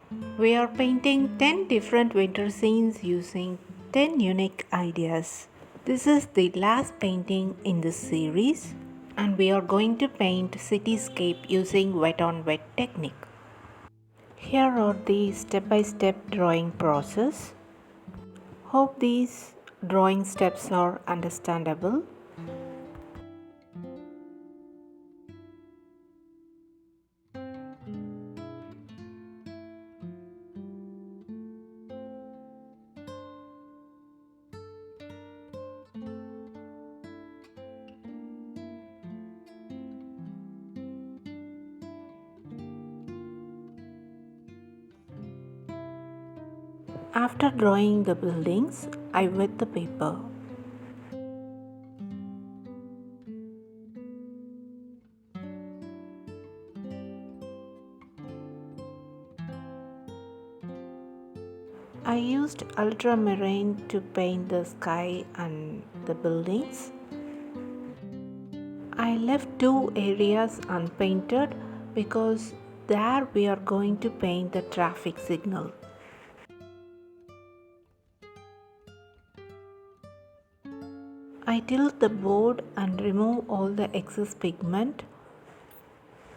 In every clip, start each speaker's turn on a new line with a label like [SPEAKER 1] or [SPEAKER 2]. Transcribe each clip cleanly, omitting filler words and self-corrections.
[SPEAKER 1] We are painting 10 different winter scenes using 10 unique ideas. This is the last painting in this series, and we are going to paint Cityscape using wet on wet technique. Here are the step-by-step drawing process. Hope these drawing steps are understandable. After drawing the buildings, I wet the paper. I used ultramarine to paint the sky and the buildings. I left two areas unpainted because there we are going to paint the traffic signal. I tilt the board and remove all the excess pigment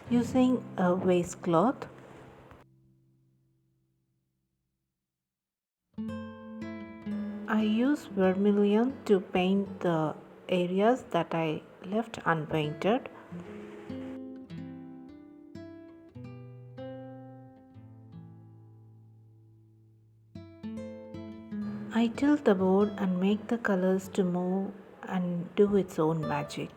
[SPEAKER 1] using a waistcloth. I use vermilion to paint the areas that I left unpainted. I tilt the board and make the colors to move and do its own magic.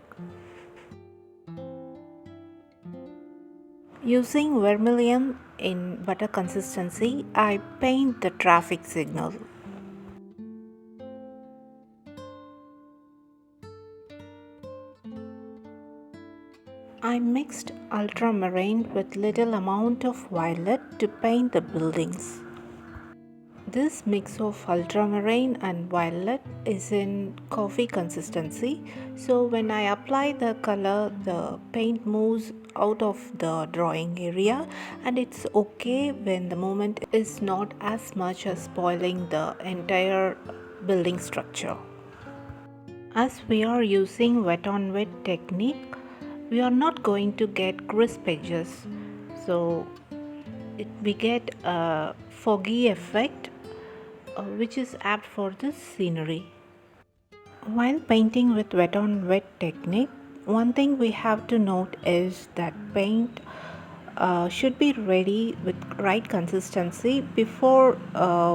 [SPEAKER 1] Using vermilion in butter consistency, I paint the traffic signal. I mixed ultramarine with little amount of violet to paint the buildings. This mix of ultramarine and violet is in coffee consistency, so when I apply the color, the paint moves out of the drawing area, and it's okay when the movement is not as much as spoiling the entire building structure. As we are using wet on wet technique, we are not going to get crisp edges, so we get a foggy effect which is apt for this scenery. While painting with wet on wet technique, one thing we have to note is that paint should be ready with right consistency before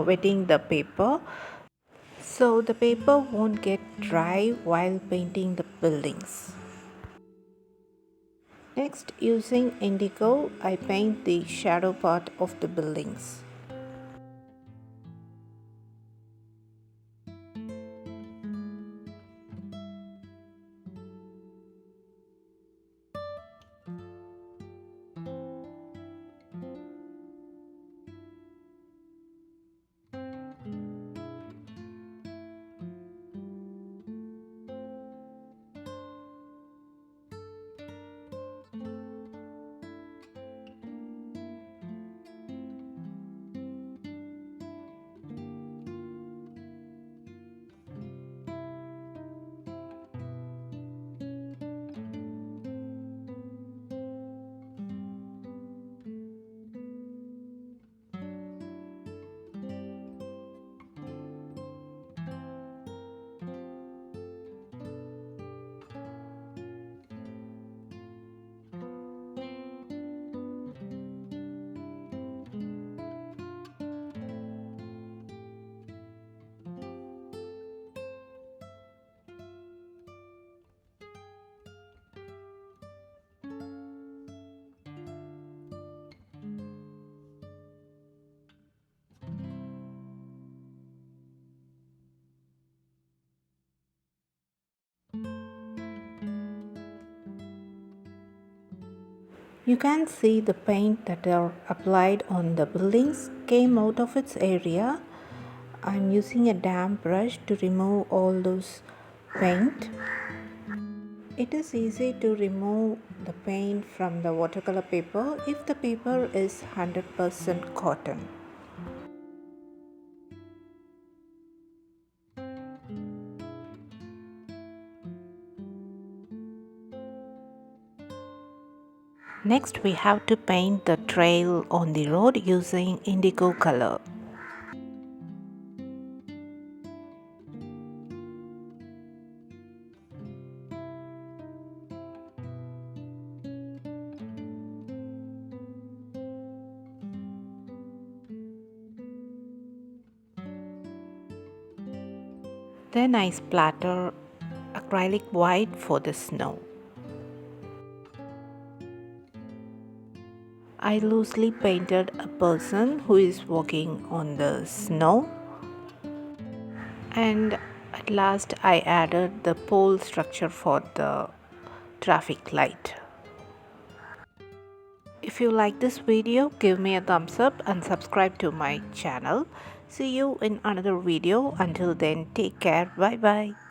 [SPEAKER 1] wetting the paper, so the paper won't get dry while painting the buildings. Next, using indigo, I paint the shadow part of the buildings. You can see the paint that are applied on the buildings came out of its area. I'm using a damp brush to remove all those paint. It is easy to remove the paint from the watercolor paper if the paper is 100% cotton. Next, we have to paint the trail on the road using indigo color. Then I splatter acrylic white for the snow. I loosely painted a person who is walking on the snow, and at last I added the pole structure for the traffic light. If you like this video, give me a thumbs up and subscribe to my channel. See you in another video. Until then, take care. Bye bye.